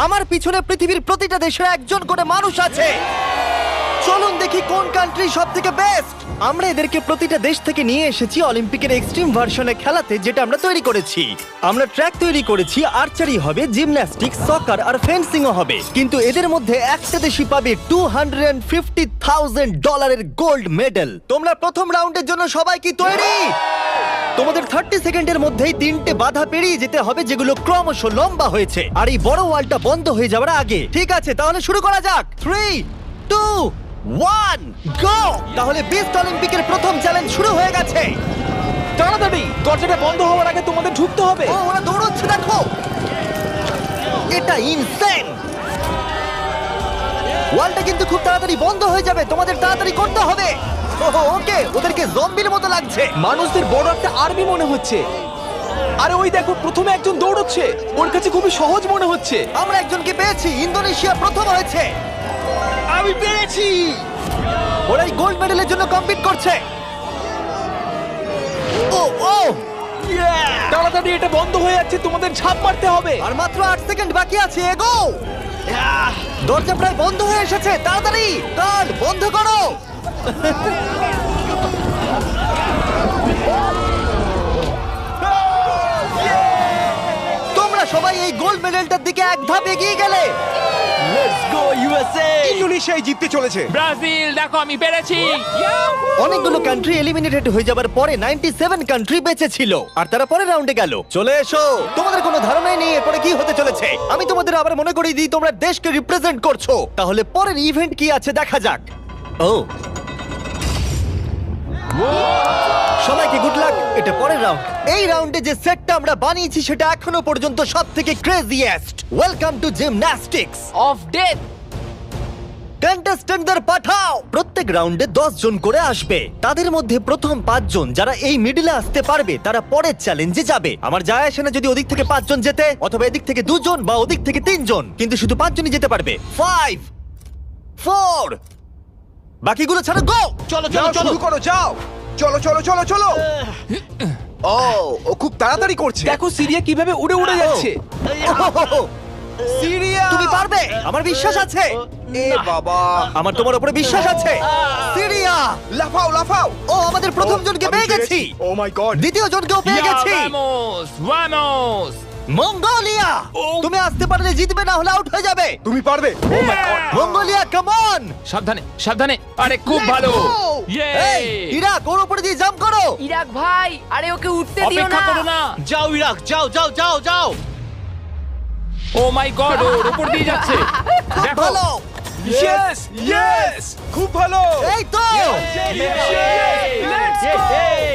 আমার পিছনে পৃথিবীর প্রতিটা দেশের একজন করে মানুষ আছে। চলুন দেখি কোন কান্ট্রি সব থেকে বেস্ট। আমরা এদেরকে প্রতিটা দেশ থেকে নিয়ে এসেছি অলিম্পিকের এক্সট্রিম ভার্সনে খেলাতে, যেটা আমরা তৈরি করেছি। আমরা ট্র্যাক তৈরি করেছি, আর্চারি হবে, জিমন্যাস্টিক্স, সকার আর ফেন্সিংও হবে। কিন্তু এদের মধ্যে একটা দেশই পাবে $250,000 গোল্ড মেডেল। তোমরা প্রথম রাউন্ডের জন্য সবাই কি তৈরি? তোমাদের 30 সেকেন্ডের মধ্যেই 3টে বাধা পেরিয়ে যেতে হবে, যেগুলো ক্রমশ লম্বা হয়েছে, আর এই বড় ওয়ালটা বন্ধ হয়ে যাওয়ার আগে। ঠিক আছে, তাহলে শুরু করা যাক। 3, 2, 1, গো! তাহলে বিস্ট অলিম্পিকের প্রথম চ্যালেঞ্জ শুরু হয়ে গেছে। তাড়াতাড়ি, দরজাটা বন্ধ হওয়ার আগে তোমাদের ঢুকতে হবে। ও, ওরা দৌড়চ্ছে, দেখো, এটা ইনসেন। ওয়ালটা কিন্তু খুব তাড়াতাড়ি বন্ধ হয়ে যাবে, তোমাদের তাড়াতাড়ি করতে হবে। ওকে, ওদেরকে জম্বির মতো লাগছে। মানুষদের বড় একটা আর্মি মনে হচ্ছে। আরে ওই দেখো, প্রথমে একজন দৌড়চ্ছে, ওর কাছে খুবই সহজ মনে হচ্ছে। আমরা একজনকে পেয়েছি, ইন্দোনেশিয়া প্রথম হয়েছে। আমি পেরেছি। ওরা এই গোল্ড মেডেলের জন্য কম্পিট করছে। ও ও, তাড়াতাড়ি, এটা বন্ধ হয়ে যাচ্ছে, তোমাদের ঝাঁপ মারতে হবে। আর মাত্র 8 সেকেন্ড বাকি আছে, এগো! দরজা প্রায় বন্ধ হয়ে এসেছে, তাড়াতাড়ি কার্ড বন্ধ করো। তোমরা সবাই এই গোল্ড মেডেলটার দিকে এক ধাপ এগিয়ে গেলে। Let's go USA. ইন্দোনেশিয়ায় জিততে চলেছে। ব্রাজিল, দেখো আমি পেরেছি। অনেকগুলো কান্ট্রি এলিমিনেটেড হয়ে যাবার পরে 97 কান্ট্রি বেঁচে ছিল, আর তারা পরের রাউন্ডে গেল। চলে এসো, তোমাদের কোনো ধারণাই নেই এরপরে কি হতে চলেছে। আমি তোমাদের আবার মনে করিয়ে দিই, তোমরা দেশকে রিপ্রেজেন্ট করছো। তাহলে পরের ইভেন্ট কি আছে দেখা যাক। ও, সবাইকে গুড লাক। এটা পরের রাউন্ড। এই রাউন্ডে যে সেটটা আমরা বানিয়েছি সেটা এখনো পর্যন্ত সবথেকে craziest. Welcome to gymnastics. Of death. কন্টেস্ট্যান্টদের পাঠাও। প্রত্যেক রাউন্ডে 10 জন করে আসবে। তাদের মধ্যে প্রথম 5 জন যারা এই মিডলে আসতে পারবে তারা পরের চ্যালেঞ্জে যাবে। আমার যায় আসে না যদি ওদিক থেকে 5 জন যেতে, অথবা এদিক থেকে 2 জন বা ওদিক থেকে 3 জন, কিন্তু শুধু 5 জনই যেতে পারবে। 5, 4, বাকিগুলো ছাড়ো, গো! চলো যাও, শুরু করো, যাও। চলো চলো চলো চলো। ও খুব তাড়াতাড়ি করছে। দেখো সিরিয়া কিভাবে উড়ে উড়ে যাচ্ছে। সিরিয়া, তুমি পারবে, আমার বিশ্বাস আছে। এ বাবা, আমার তোমার উপরে বিশ্বাস আছে। সিরিয়া, লাফাও লাফাও। ও, আমাদের প্রথম জনকে পেয়ে গেছি। ও মাই গড। দ্বিতীয় জনকেও পেয়ে গেছি। Vamos, vamos. মঙ্গোলিয়া, তুমি আসতে পারলে জিতবে, না হলে আউট হয়ে যাবে। তুমি পারবে। Oh my God. Mongolia, come on! সাবধানে, সাবধানে। আরে খুব ভালো। ইয়ে। এই, ইরাক, ওর উপরে দিয়ে জাম্প করো। ইরাক ভাই, আরে ওকে উঠতে দিও অপেক্ষা না। করো না। যাও ইরাক, যাও যাও যাও যাও। ও মাই গড, ওর উপর দিয়ে যাচ্ছে। খুব দেখো। ভালো। ইয়েস ইয়েস, খুব ভালো। এই তো,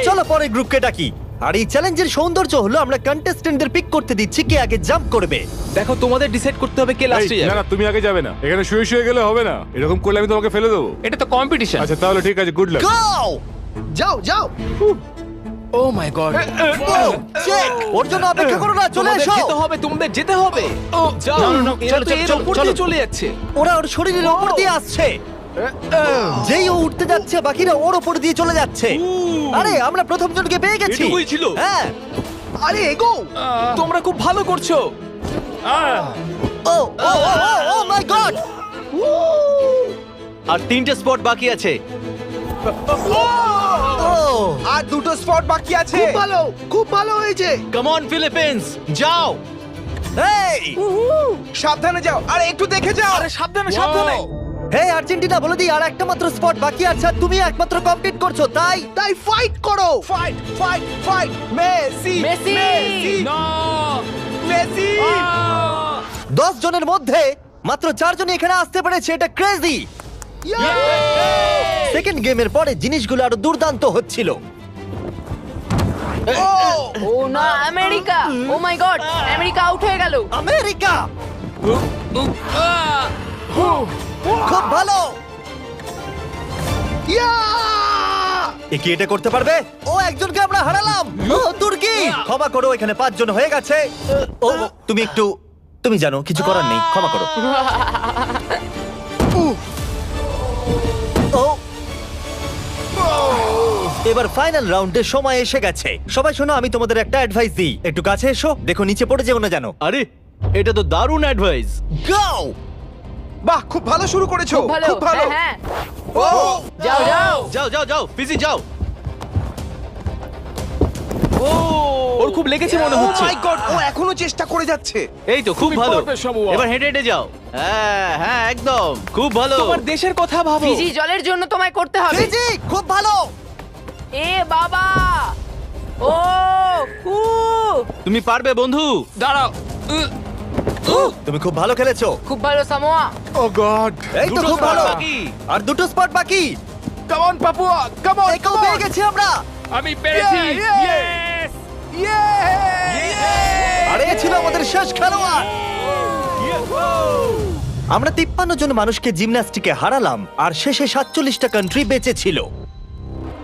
চলো পরে গ্রুপকে ডাকি। আর এই চ্যালেঞ্জের সৌন্দর্য হলো আমরা কন্টেস্টেন্টদের পিক করতে দিচ্ছি কে আগে জাম্প করবে। দেখো তোমাদের ডিসাইড করতে হবে কে লাস্টে এই, না যাবে। না, তুমি আগে যাবে না, এখানে শুয়ে শুয়ে গেলে হবে না। এরকম করলে আমি তোমাকে ফেলে দেবো। এটা তো কম্পিটিশন। আচ্ছা তাহলে ঠিক আছে, গুড লাক। গো! যাও যাও। ও মাই গড। চেক, ওর জন্য অপেক্ষা করো না, চলে তোমাদের এসো। যেতে হবে, তোমাদের যেতে হবে। ও যাও, না, না, না, এরা চলো, তো এর চলো, উপর চলো। দিয়ে চলে যাচ্ছে। ওরা ওর শরীরের উপর দিয়ে আসছে। যেই ও উঠতে যাচ্ছে, বাকিরা ওর উপর দিয়ে চলে যাচ্ছে। আরে আমরা প্রথম জনকে পেয়ে গেছি। এটুকুই ছিল? হ্যাঁ। আরে এগো। তোমরা খুব ভালো করছো। ও ও ও মাই গড! আর 3টে স্পট বাকি আছে। ও, আর দুটো স্পট বাকি আছে। খুব ভালো, খুব ভালো হয়েছে। কাম অন ফিলিপিন্স, যাও। এই, সাবধানে যাও, আর একটু দেখে যাও। আরে সাবধানে সাবধানে। হে আর্জেন্টিনা, বলে দিই আর একটা মাত্র স্পট বাকি আছে, আর তুমি একমাত্র কমপ্লিট করছো, তাই তাই ফাইট করো। Fight fight fight. Messi Messi. না। মেসি। 10 জনের মধ্যে মাত্র 4 জন এখানে আসতে পেরেছে, এটা ক্রেজি। সেকেন্ড গেমের পরে জিনিসগুলো আরো দুর্দান্ত হচ্ছিল। ও না, America. O my god, America out হয়ে গেল। আমেরিকা, খুব ভালো। এ কি এটা করতে পারবে? ও, একজনকে আমরা হারালাম। ও, তুর্কি, ক্ষমা করো, এখানে 5 জন হয়ে গেছে। ও, তুমি জানো কিছু করার নেই, ক্ষমা করো। ও, এবার ফাইনাল রাউন্ডের সময় এসে গেছে। সবাই শোনো, আমি তোমাদের একটা অ্যাডভাইস দিই, একটু কাছে এসো, দেখো নিচে পড়ে যেও না জানো। আরে এটা তো দারুণ অ্যাডভাইস। গো! বাহ, খুব ভালো শুরু করেছো। খুব ভালো, খুব ভালো। হ্যাঁ, ও যাও যাও। যাও যাও যাও, ফিজি যাও। ওর খুব লেগেছে মনে হচ্ছে। মাই গড, ও এখনো চেষ্টা করে যাচ্ছে। এই তো খুব তুমি ভালো। পারবে, শামুয়া। এবার হেঁটে হেঁটে যাও। হ্যাঁ হ্যাঁ, একদম খুব ভালো। তোমার দেশের কথা ভাবো। ফিজি, জলের জন্য তোমায় করতে হবে। ফিজি, খুব ভালো। এ বাবা, ও উ তুমি পারবে বন্ধু। দাঁড়াও। তুমি খুব ভালো খেলেছো। খুব ভালো সামোয়া। ও গড। এই তো দুটো খুব spot ভালো। বাকি। আর দুটো স্পট বাকি। Come on Papua, come on, একেও পেয়ে গেছি আমরা। আমি পেরেছি। Yeah, Yes! আর এ ছিল আমাদের শেষ খেলোয়াড়। আমরা 53 জন মানুষকে জিমন্যাস্টিকে হারালাম আর শেষে 47টা কান্ট্রি বেঁচে ছিল।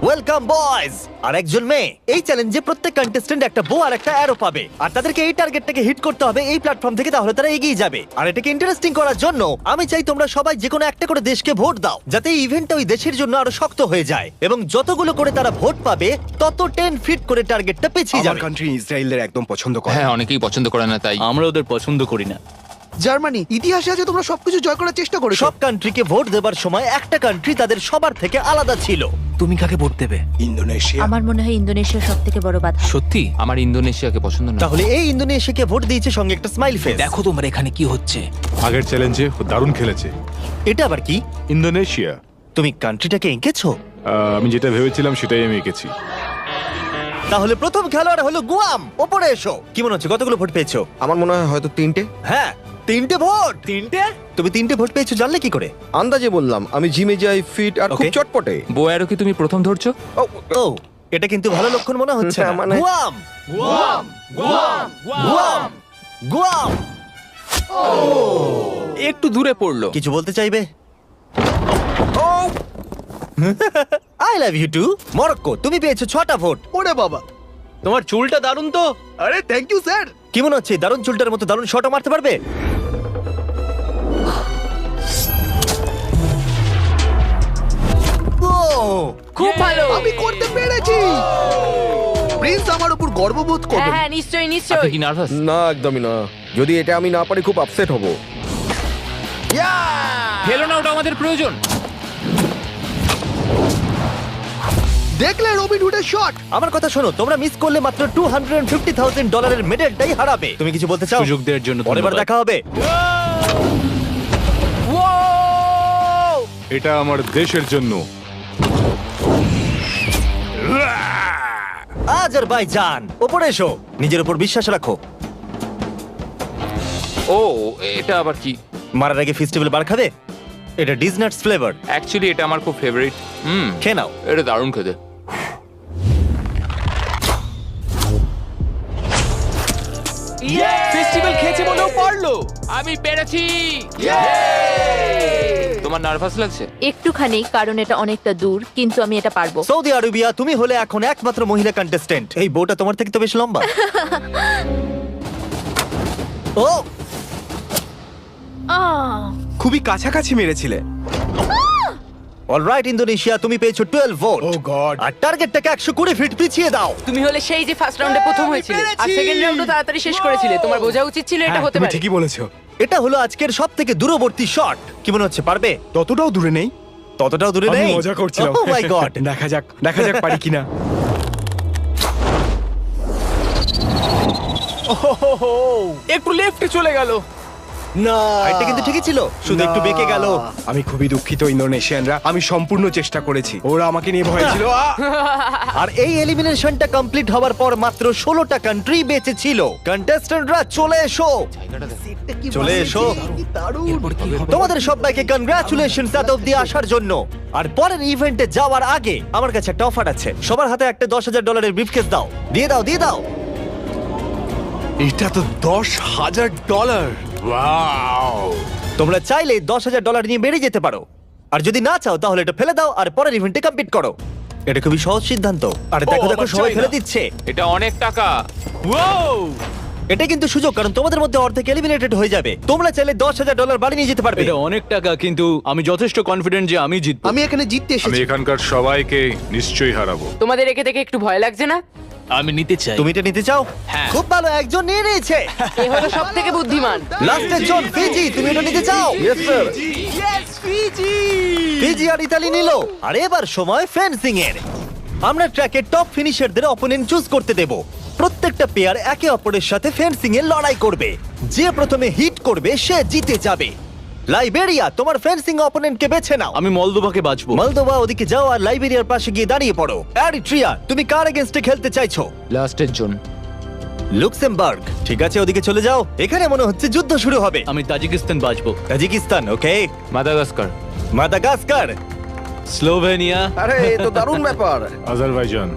Welcome boys. আর একজন মেয়ে। এই চ্যালেঞ্জে প্রত্যেক কন্টেস্ট্যান্ট একটা বো আর একটা অ্যারো পাবে, আর তাদেরকে এই টার্গেটটাকে হিট করতে হবে এই প্ল্যাটফর্ম থেকে, তাহলে তারা এগিয়ে যাবে। আর এটাকে ইন্টারেস্টিং করার জন্য আমি চাই তোমরা সবাই যে কোনো একটা করে দেশকে ভোট দাও, যাতে এই ইভেন্টটা ওই দেশের জন্য আরো শক্ত হয়ে যায়, এবং যতগুলো করে তারা ভোট পাবে তত 10 ফিট করে টার্গেটটা পিছিয়ে আমার যাবে। কান্ট্রি ইসরায়েলের একদম পছন্দ করে। হ্যাঁ, অনেকেই পছন্দ করে না তাই। আমরা ওদের পছন্দ করি না। জার্মানি, ইতিহাসে আছে তোমরা সবকিছু জয় করার চেষ্টা করেছো। সব কান্ট্রিকে ভোট দেবার সময় একটা কান্ট্রি তাদের সবার থেকে আলাদা ছিল। তুমি কাকে ভোট দেবে? ইন্দোনেশিয়া। আমার মনে হয় ইন্দোনেশিয়া সব থেকে বড় বাধা। সত্যি? আমার ইন্দোনেশিয়াকে পছন্দ না। তাহলে এই ইন্দোনেশিয়াকে ভোট দিয়েছে সঙ্গে একটা স্মাইল ফেস। দেখো তোমার এখানে কি হচ্ছে। আগের চ্যালেঞ্জে দারুণ খেলেছে এটা আবার কি? ইন্দোনেশিয়া। তুমি কান্ট্রিটাকে এঁকেছো? আমি যেটা ভেবেছিলাম সেটাই আমি এঁকেছি। তাহলে প্রথম খেলোয়াড় হলো গুয়াম। ওপরে এসো। কি মনে হচ্ছে কতগুলো ভোট পেয়েছো? আমার মনে হয় হয়তো 3টে। হ্যাঁ, 3টে ভোট। 3টে? তুমি 3টে ভোট পেয়েছো জানলে কি করে? আন্দাজে বললাম, আমি জিমে যাই, ফিট আর খুব Okay. চটপটে। বোয়ারও কি তুমি প্রথম ধরছো? ও, ও, এটা কিন্তু ভালো লক্ষণ মনে হচ্ছে না। হ্যাঁ, মানে- গুয়াম, গুয়াম। একটু দূরে পড়লো। কিছু বলতে চাইবে? I love you too. Morocco, তুমি পেয়েছো 6টা ভোট। ওরে বাবা। তোমার চুলটা দারুণ তো। আরে থ্যাংক ইউ স্যার। কি মনে হচ্ছে দারুণ চুলটার মতো দারুণ শটও মারতে পারবে? ও, খুব ভালো। আমি করতে পেরেছি। প্রিন্স আমার উপর গর্ববোধ হ্যাঁ করবে। হ্যাঁ, নিশ্চয়ই আপনি নিশ্চয়ই। কি নার্ভাস? না, একদমই না। যদি এটা আমি না পারি খুব আপসেট হব। খেলো না, ওটা আমাদের প্রয়োজন। দেখলে রবিন হুডের শট। আমার কথা শোনো, তোমরা মিস করলে মাত্র $250,000 মেডেলটাই হারাবে। তুমি কিছু বলতে চাও? সুযোগ দেওয়ার জন্য পরের বার ধন্যবাদ। দেখা হবে। এটা আমার দেশের জন্য। আজারবাইজান, ওপরে এসো। নিজের উপর বিশ্বাস রাখো। ও, এটা আবার কি? মারার আগে ফেস্টিভ্যাল বার খাবে? এটা ডিজনাটস ফ্লেভার। অ্যাকচুয়ালি এটা আমার খুব ফেভারিট। খেয়ে নাও। এটা দারুণ খেতে। ফেস্টিভ্যাল খেয়েছে বলেও পারলো। আমি পেরেছি। তোমার নার্ভাস লাগছে? একটুখানি, কারণ এটা অনেকটা দূর, কিন্তু আমি এটা পারবো। সৌদি আরবিয়া, তুমি হলে এখন একমাত্র মহিলা কন্টেস্ট্যান্ট। এই বউটা তোমার থেকে তো বেশ লম্বা। ও, আহ, খুবই কাছাকাছি মেরেছিলে। অলরাইট ইন্দোনেশিয়া, তুমি পেয়েছো 12 ভোট। ও গড। আর টার্গেটটাকে 120 ফিট পিছিয়ে দাও। তুমি হলে সেই যে ফার্স্ট রাউন্ডে প্রথম হয়েছিলে আর সেকেন্ড রাউন্ডও তাড়াতাড়ি শেষ করেছিলে। তোমার বোঝা উচিত ছিল এটা হতে তুমি পারে। ঠিকই বলেছো। এটা হলো আজকের সব থেকে দূরবর্তী শট। কি মনে হচ্ছে পারবে? ততটাও দূরে নেই। ততটাও দূরে আমি নেই। মজা করছিলাম। ও মাই গড। দেখা যাক পারি কিনা। একটু লেফটে চলে গেল। না, এটা কিন্তু ঠিকই ছিল, শুধু একটু বেঁকে গেল। আমি খুবই দুঃখিত ইন্দোনেশিয়ানরা, আমি সম্পূর্ণ চেষ্টা করেছি। ওরা আমাকে নিয়ে ভয় ছিল। আর এই এলিমিনেশনটা কমপ্লিট হওয়ার পর মাত্র 16টা কান্ট্রি বেঁচে ছিল। কন্টেস্ট্যান্টরা চলে এসো, চলে এসো। তোমাদের সবাইকে কনগ্রাচুলেশনস এত অব্দি আসার জন্য। আর পরের ইভেন্টে যাওয়ার আগে আমার কাছে একটা অফার আছে। সবার হাতে একটা $10,000 ব্রিফকেস দাও। দিয়ে দাও, দিয়ে দাও। এটা তো $10,000। তোমরা চাইলে $10,000 নিয়ে বেরিয়ে যেতে পারো, আর যদি না চাও তাহলে এটা ফেলে দাও আর পরের ইভেন্টে কমপ্লিট করো। এটা খুবই সহজ সিদ্ধান্ত। আর দেখো দেখো আবার সবাই চাই না। ফেলে দিচ্ছে। এটা অনেক টাকা। এটা কিন্তু সুযোগ, কারণ তোমাদের মধ্যে অর্ধেক এলিমিনেটেড হয়ে যাবে। তোমরা চাইলে $10,000 বাড়ি নিয়ে যেতে পারবে। এটা অনেক টাকা, কিন্তু আমি যথেষ্ট কনফিডেন্ট যে আমি জিতবো। আমি এখানে জিততে আমি এসেছি। এখানকার সবাইকে নিশ্চয়ই হারাবো। তোমাদের একে দেখে একটু ভয় লাগছে না? আমি নিতে চাই। তুমি এটা নিতে চাও? হ্যাঁ। খুব ভালো, একজন নিয়ে নিয়েছে। এ হলো সব থেকে বুদ্ধিমান। লাস্টের জন ফিজি, তুমি এটা নিতে চাও? Yes sir. ফিজি আর ইতালি নিল। আর এবার সময় ফেন্সিং এর। আমরা ট্র্যাকের টপ ফিনিশারদের অপোনেন্ট চুজ করতে দেব। প্রত্যেকটা পেয়ার একে অপরের সাথে ফেন্সিং এ লড়াই করবে। যে প্রথমে হিট করবে সে জিতে যাবে। লাইবেরিয়া, তোমার ফেন্সিং অপোনেন্টকে বেছে নাও। আমি মলদোভাকে বাঁচবো। মলদোভা, ওদিকে যাও আর লাইবেরিয়ার পাশে গিয়ে দাঁড়িয়ে পড়ো। এরিট্রিয়া, তুমি কার এগেইনস্টে খেলতে চাইছো? লাস্টের জন। লুক্সেমবার্গ, ঠিক আছে, ওদিকে চলে যাও। এখানে মনে হচ্ছে যুদ্ধ শুরু হবে। আমি তাজিকিস্তান বাঁচবো। তাজিকিস্তান, ওকে। মাদাগাস্কার। Madagascar, Slovenia. আরে এ তো দারুণ ব্যাপার। আজারবাইজান।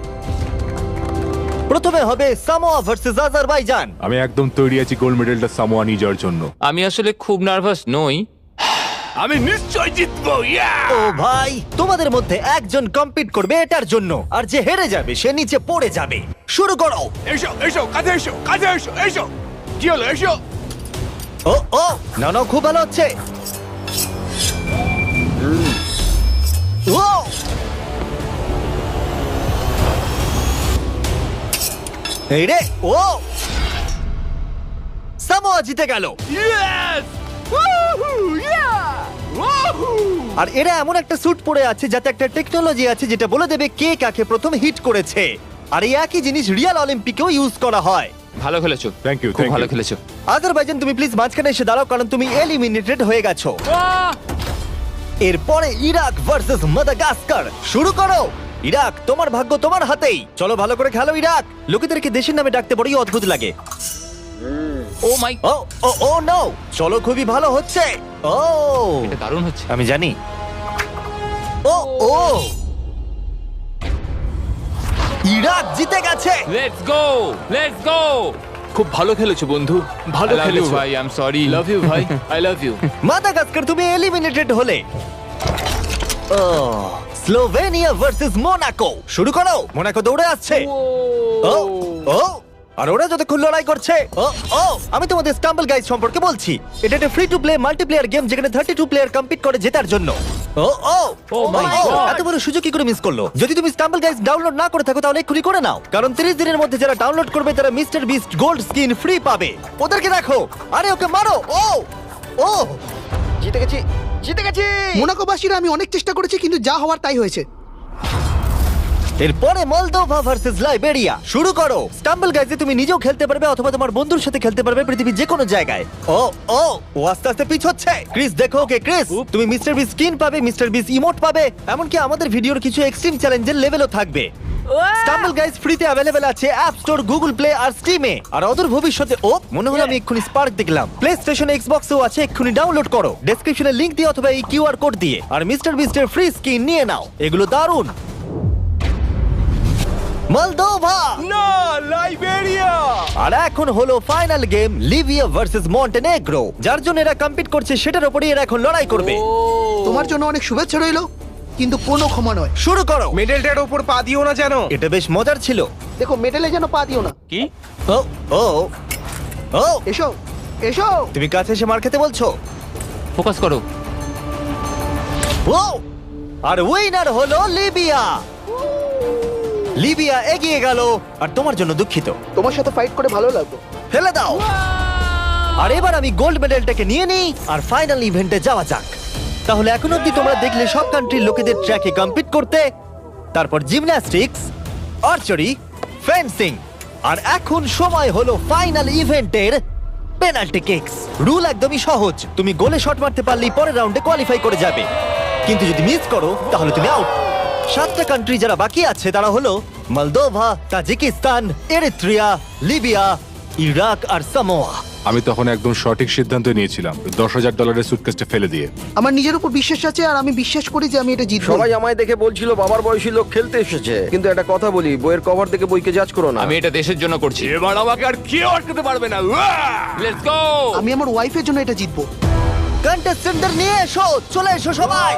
প্রথমে হবে সামোয়া ভার্সেস আজারবাইজান। আমি একদম তৈরি আছি গোল্ড মেডেলটা সামোয়া নিয়ে যাওয়ার জন্য। আমি আসলে খুব নার্ভাস নই। আমি নিশ্চয় জিতবো। ও ভাই, তোমাদের মধ্যে একজন কম্পিট করবে এটার জন্য, আর যে হেরে যাবে সে নিচে পড়ে যাবে। শুরু করো। এসো এসো, কাছে এসো, কাছে এসো, এসো। কি হলো, এসো। ও ও, না না, খুব ভালো হচ্ছে। ও, এই রে, ও, সামোয়া জিতে গেল। আর এরা এমন একটা স্যুট পরে আছে যাতে একটা টেকনোলজি আছে যেটা বলে দেবে কে কাকে প্রথম হিট করেছে। আর এই একই জিনিস রিয়াল অলিম্পিকেও ইউজ করা হয়। ভালো খেলেছো। Thank you, খুব thank ভালো you. খেলেছো। আজারবাইজান, তুমি প্লিজ মাঝখানে এসে দাঁড়াও, কারণ তুমি এলিমিনেটেড হয়ে গেছো। এরপরে ইরাক ভার্সেস মাদাগাস্কার। শুরু করো। ইরাক, তোমার ভাগ্য তোমার হাতেই। চলো, ভালো করে খেলো ইরাক। লোকেদেরকে দেশের নামে ডাকতে বড়ই অদ্ভুত লাগে। ও মাই, ও ও ও নো, চলো, খুবই ভালো হচ্ছে। ও, এটা দারুণ হচ্ছে। আমি জানি। ও ও, ইরাক জিতে গেছে। Let's go, let's go. খুব ভালো খেলেছো বন্ধু, ভালো I love you খেলেছো ভাই, I am sorry. Love you ভাই, আই লাভ ইউ। মাদাগাস্কার, তুমি এলিমিনেটেড হলে। Oh, Slovenia versus Monaco. শুরু করো। মোনাকো দৌড়ে আসছে। ও ও, আর ওরা যতক্ষণ লড়াই করছে। ও ও, আমি তোমাদের স্টাম্বল গাইজ সম্পর্কে বলছি। এটা একটা free to play multiplayer game যেখানে 32 প্লেয়ার কম্পিট করে জেতার জন্য। ও ও ও মাই গড, এত বড় সুযোগ কি করে মিস করলো? যদি তুমি স্টাম্বল গাইজ ডাউনলোড না করে থাকো তাহলে এক্ষুনি করে নাও, কারণ 30 দিনের মধ্যে যারা ডাউনলোড করবে তারা mister beast gold skin free পাবে। ওদেরকে দেখো। আরে ওকে মারো। ও ও, জিতে গেছি, জিতে গেছি। মোনাকোবাসীরা আমি অনেক চেষ্টা করেছি, কিন্তু যা হওয়ার তাই হয়েছে। এরপরে মলদোভা ভার্সেস লাইবেরিয়া। শুরু করো। স্টাম্বল গাইজে তুমি নিজেও খেলতে পারবে অথবা তোমার বন্ধুর সাথে খেলতে পারবে পৃথিবীর যে কোনো জায়গায়। ও ও, ও আস্তে আস্তে পিছোচ্ছে। ক্রিস, দেখো ওকে। ক্রিস, তুমি মিস্টার বিস স্কিন পাবে, মিস্টার বিস ইমোট পাবে, এমনকি আমাদের ভিডিওর কিছু এক্সট্রিম চ্যালেঞ্জের লেভেলও থাকবে। স্টাম্বল গাইজ ফ্রিতে অ্যাভেলেবেল আছে অ্যাপ স্টোর, গুগল প্লে আর স্টিমে। আর অদূর ভবিষ্যতে, ও মনে হলো আমি এক্ষুনি স্পার্ক দেখলাম, প্লে স্টেশন, এক্সবক্সেও আছে। এক্ষুনি ডাউনলোড করো ডেসক্রিপশনে লিংক দিয়ে অথবা এই কিউআর কোড দিয়ে, আর মিস্টার বিস্টের ফ্রি স্কিন নিয়ে নাও। এগুলো দারুণ। মলদোভা, না, লাইবেরিয়া। আর এখন হলো final game, Libya versus Montenegro. যার জন্য এরা কম্পিট করছে সেটার উপরই এরা এখন লড়াই করবে। তোমার জন্য অনেক শুভেচ্ছা রইলো, কিন্তু কোনো ক্ষমা নয়। শুরু করো। মেডেলটার উপর পা দিও না যেন। এটা বেশ মজার ছিল। দেখো, মেডেলে যেন পা দিও না। কি? ও ও ও, এসো, এসো। তুমি কাছে এসে মার খেতে বলছো? ফোকাস করো। ও, আর উইনার হলো লিবিয়া। লিবিয়া এগিয়ে গেল। আর তোমার জন্য দুঃখিত। তোমার সাথে ফাইট করে ভালো লাগলো। ফেলে দাও। আর এবার আমি গোল্ড মেডেলটাকে নিয়ে নিই আর ফাইনাল ইভেন্টে যাওয়া যাক। তাহলে এখন অব্দি তোমরা দেখলে সব কান্ট্রির লোকেদের ট্র্যাকে কম্পিট করতে, তারপর জিমন্যাস্টিক্স, আর্চারি, ফেন্সিং, আর এখন সময় হলো ফাইনাল ইভেন্টের পেনাল্টি কিকস। রুল একদমই সহজ, তুমি গোলে শট মারতে পারলেই পরের রাউন্ডে কোয়ালিফাই করে যাবে, কিন্তু যদি মিস করো তাহলে তুমি আউট। 7টা কান্ট্রি যারা বাকি আছে তারা হলো Moldova, Tajikistan, Eritrea, Libya, Iraq আর সামোয়া। আমি তখন একদম সঠিক সিদ্ধান্ত নিয়েছিলাম, $10,000 সুটকেসটা ফেলে দিয়ে। আমার নিজের উপর বিশ্বাস আছে, আর আমি বিশ্বাস করি যে আমি এটা জিতবো। সবাই আমায় দেখে বলছিল বাবার বয়সী লোক খেলতে এসেছে, কিন্তু একটা কথা বলি, বইয়ের কভার দেখে বইকে জাজ করো না। আমি এটা দেশের জন্য করছি। এবার আমাকে আর কেউ আটকাতে পারবে না। Let's go. আমি আমার ওয়াইফের জন্য এটা জিতবো। কন্টেস্টেন্টদের নিয়ে এসো, চলে এসো সবাই।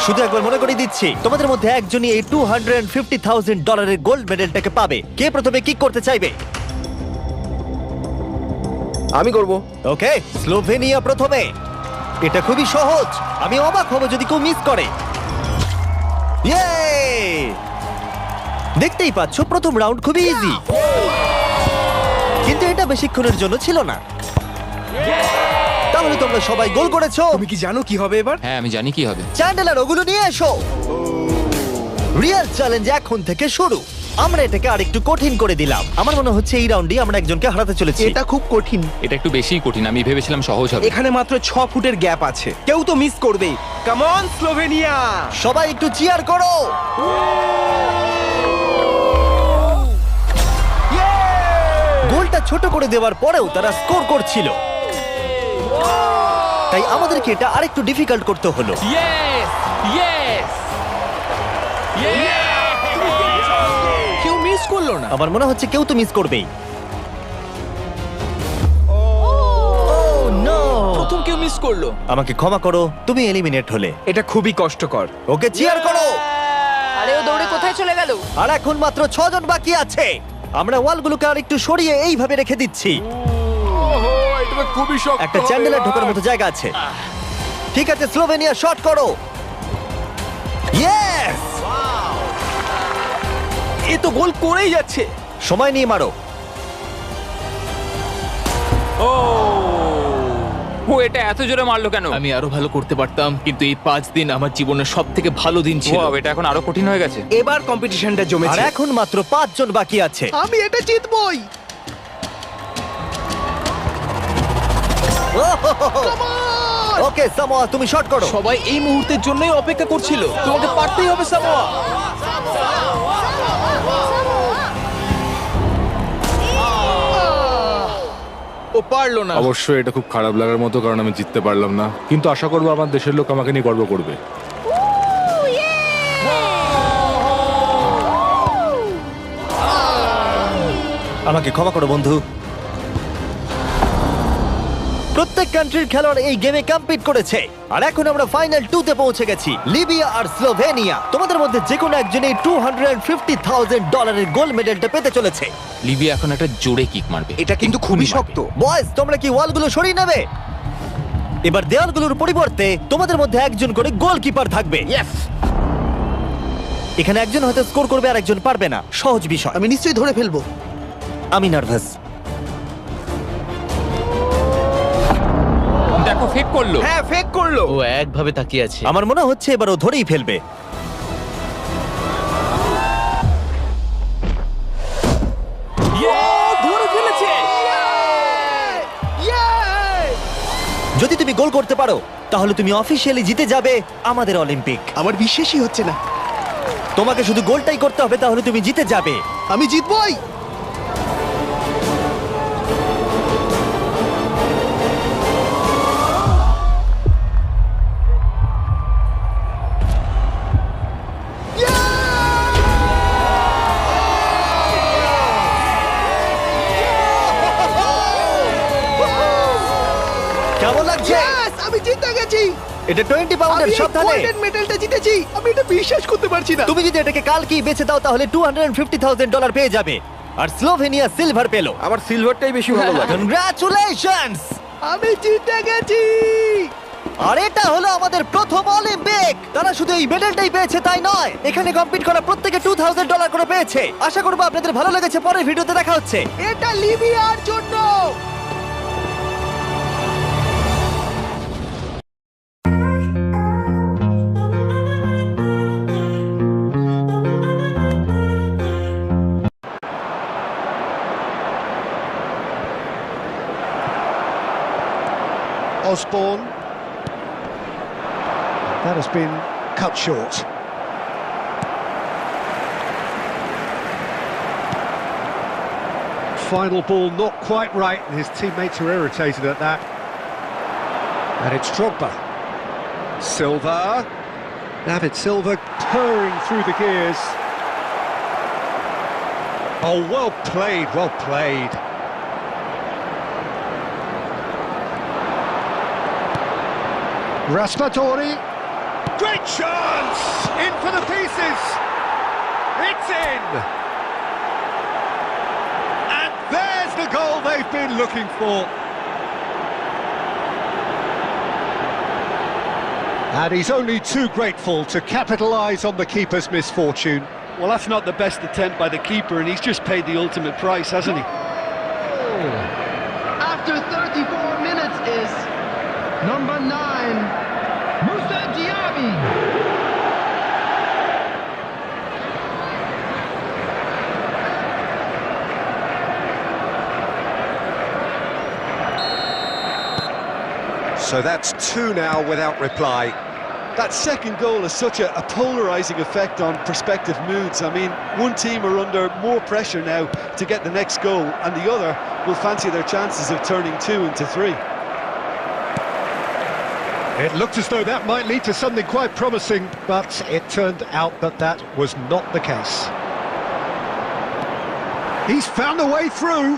শুধু একবার মনে করিয়ে দিচ্ছি, তোমাদের মধ্যে একজনই এই $250,000 গোল্ড মেডেলটাকে পাবে। কে প্রথমে কিক করতে চাইবে? আমি করব। ওকে, স্লোভেনিয়া প্রথমে। এটা খুবই সহজ, আমি অবাক হব যদি কেউ মিস করে। ইয়ে! দেখতেই পাচ্ছ প্রথম রাউন্ড খুবই ইজি, কিন্তু এটা বেশিক্ষণের জন্য ছিল না। তাহলে তোমরা সবাই গোল করেছো। তুমি কি জানো কি হবে এবার? হ্যাঁ আমি জানি কি হবে। চ্যান্ডেলার ওগুলো নিয়ে এসো। রিয়েল চ্যালেঞ্জ এখন থেকে শুরু। আমরা এটাকে আরেকটু কঠিন করে দিলাম। আমার মনে হচ্ছে এই রাউন্ডে আমরা একজনকে হারাতে চলেছি। এটা খুব কঠিন। এটা একটু বেশিই কঠিন, আমি ভেবেছিলাম সহজ হবে। এখানে মাত্র 6 ফুটের গ্যাপ আছে, কেউ তো মিস করবেই। Come on Slovenia! সবাই একটু চিয়ার করো। গোলটা ছোট করে দেওয়ার পরেও তারা স্কোর করছিল, তাই আমাদেরকে এটা আরেকটু ডিফিকাল্ট করতে হলো। ইয়েস ইয়েস কেউ মিস করলো না। আমার মনে হচ্ছে কেউ তো মিস করবেই। প্রথম কেউ মিস করলো। আমাকে ক্ষমা করো, তুমি এলিমিনেট হলে। এটা খুবই কষ্টকর। ওকে চিয়ার করো। আরে ও দৌড়ে কোথায় চলে গেল? আর এখন মাত্র 6 জন বাকি আছে। আমরা ওয়ালগুলোকে আর একটু সরিয়ে এইভাবে রেখে দিচ্ছি। এটা খুবই শক্ত। একটা চ্যান্ডেলার ঢোকার মতো জায়গা আছে। ঠিক আছে, স্লোভেনিয়া শট করো। ইয়েস! এ তো গোল করেই যাচ্ছে। সময় নিয়ে মারো। ও এটা এত জোরে মারলো কেন? আমি আরো ভালো করতে পারতাম, কিন্তু এই 5 দিন আমার জীবনের সব থেকে ভালো দিন ছিল। Wow, এটা এখন আরো কঠিন হয়ে গেছে। এবার কম্পিটিশনটা আর জমেছে। এখন মাত্র 5 জন বাকি আছে। আমি এটা জিতবই। ওকে সামোয়া, তুমি শট করো। সবাই এই মুহূর্তের জন্যই অপেক্ষা করছিল। তোমাকে পারতেই হবে সামোয়া। ও পারলো না। অবশ্যই এটা খুব খারাপ লাগার মতো, কারণ আমি জিততে পারলাম না, কিন্তু আশা করবো আমার দেশের লোক আমাকে নিয়ে গর্ব করবে। আমাকে ক্ষমা করো বন্ধু। প্রত্যেক কান্ট্রির খেলোয়াড় এই গেমে কম্পিট করেছে, আর এখন আমরা ফাইনাল 2 তে পৌঁছে গেছি। লিবিয়া আর স্লোভেনিয়া। তোমাদের মধ্যে যে কোনো একজনই $250,000 গোল্ড মেডেলটা পেতে চলেছে। লিবিয়া এখন একটা জোরে কিক মারবে। এটা কিন্তু খুবই শক্ত। বয়েজ, তোমরা কি ওয়ালগুলো সরিয়ে নেবে? এবার দেওয়ালগুলোর পরিবর্তে তোমাদের মধ্যে একজন করে গোলকিপার থাকবে। এখানে একজন হয়তো স্কোর করবে আর একজন পারবে না। সহজ বিষয়। আমি নিশ্চয়ই ধরে ফেলবো। আমি নার্ভাস। দেখো ফেক করলো। হ্যাঁ, ফেক করলো। ও একভাবে তাকিয়ে আছে। আমার মনে হচ্ছে এবার ও ধরেই ফেলবে। ধরে ফেলেছে। যদি তুমি গোল করতে পারো তাহলে তুমি অফিসিয়ালি জিতে যাবে আমাদের অলিম্পিক। আমার বিশ্বাসই হচ্ছে না। তোমাকে শুধু গোলটাই করতে হবে, তাহলে তুমি জিতে যাবে। আমি জিতবই। কেমন লাগছে? আমি জিতে গেছি। এটা 20 পাউন্ডের, সাবধানে। মেডেলটা জিতেছি। আমি এটা বিশ্বাস করতে পারছি না। তুমি যদি এটাকে কালকেই বেচে দাও তাহলে $250,000 পেয়ে যাবে। আর স্লোভেনিয়া সিলভার পেলো। আমার সিলভারটাই বেশি ভালো লাগে। কনগ্রাচুলেশনস! আমি জিতে গেছি। আর এটা হলো আমাদের প্রথম অলিম্পিক। তারা শুধু এই মেডেলটাই পেয়েছে তাই নয়, এখানে কম্পিট করা প্রত্যেকে $2,000 করে পেয়েছে। আশা করবো আপনাদের ভালো লেগেছে। পরের ভিডিওতে দেখা হচ্ছে। এটা লিবিয়ার জন্য। Osborne. That has been cut short. Final ball not quite right, and his teammates are irritated at that. And it's Drogba. Silva. David Silva purring through the gears. Oh, well played, well played. Raspadori, great chance! In for the pieces! It's in! And there's the goal they've been looking for. And he's only too grateful to capitalise on the keeper's misfortune. Well, that's not the best attempt by the keeper, and he's just paid the ultimate price, hasn't he? After 34 minutes is number 9, Moussa Diaby. So that's 2 now without reply. That second goal has such a polarising effect on prospective moods. I mean, one team are under more pressure now to get the next goal, and the other will fancy their chances of turning 2 into 3. It looked as though that might lead to something quite promising, but it turned out that that was not the case. He's found a way through.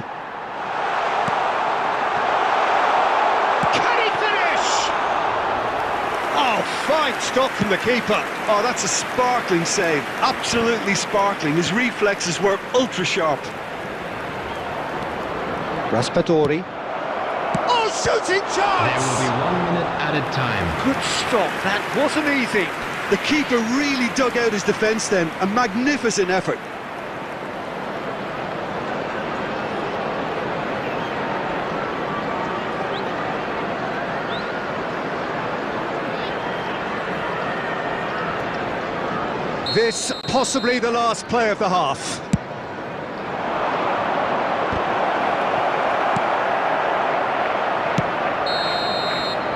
Oh, fine stop from the keeper. Oh, that's a sparkling save. Absolutely sparkling. His reflexes were ultra sharp. Raspadori. Oh, shooting chance! There will be 1 minute added time. Good stop. That wasn't easy. The keeper really dug out his defence then. A magnificent effort. This possibly the last play of the half.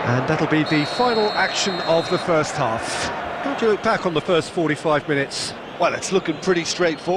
And that'll be the final action of the first half. How do you look back on the first 45 minutes? Well, it's looking pretty straightforward.